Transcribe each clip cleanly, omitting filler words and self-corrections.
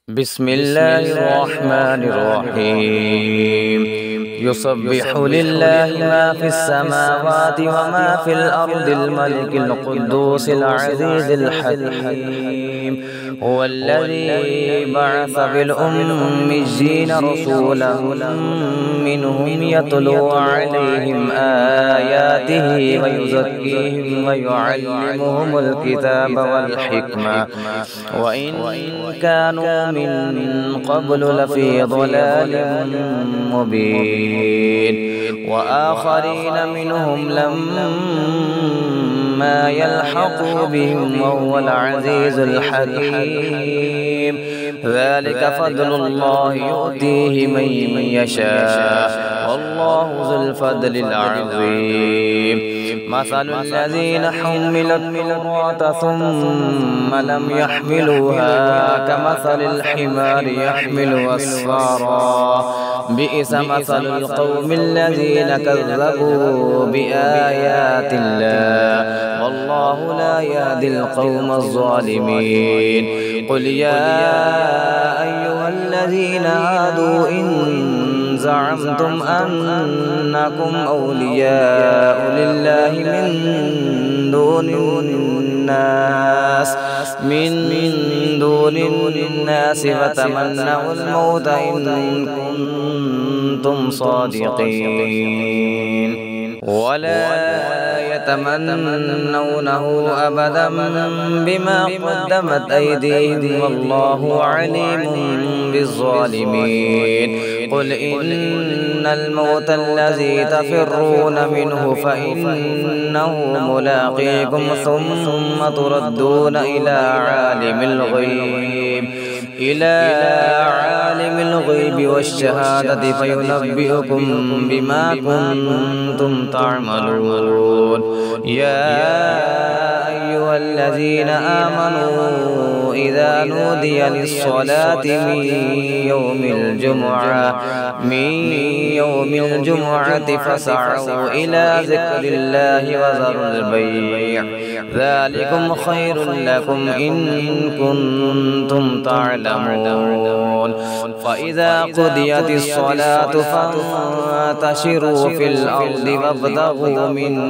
بسم الله الرحمن الرحيم يسبح لله ما في السماوات وما في الأرض الملك القدوس العزيز الحكيم هو الذي بعث في الأميين رسولا منهم يتلو عليهم آياته ويزكيهم ويعلمهم الكتاب والحكمة وإن كانوا من قبل لفي ضلال مبين وآخرين منهم لما يلحقوا بهم وهو العزيز الحكيم ذلك فضل الله يؤتيه من يشاء والله ذو الفضل العظيم مثل الذين حملوا التوراة ثم لم يحملوها كمثل الحمار يحمل أسفارا بئس مثل القوم الذين كذبوا بآيات الله والله لا يهدي القوم الظالمين قل يا أيها الذين هادوا إن زعمتم أنكم أولياء لله من دون الناس فتمنوا الموت إن كنتم صادقين ولا يتمنونه أبدا بما قدمت أيديهم والله عليم بالظالمين قل إن الموت الذي تفرون منه فإنه ملاقيكم ثم تردون إلى عالم الغيب والشهادة فينبئكم بما كنتم تعملون يا أيها الذين آمنوا إذا نودي للصلاة من يوم الجمعة فسعوا إلى ذكر الله وذروا البيع ذلكم خير لكم إن كنتم تعلمون فإذا قضيت الصلاة فانتشروا في الأرض وابتغوا من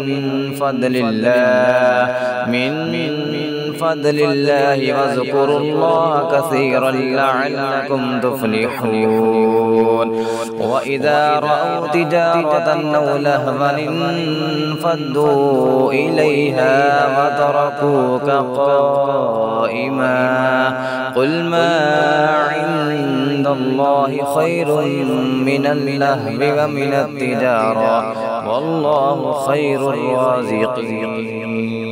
فضل الله واذكروا الله كثيرا لعلكم تفلحون وإذا رأوا تجارة أو لهوا انفضوا إليها وتركوك قائما قل ما عند الله خير من اللهو ومن التجارة والله خير الرازقين.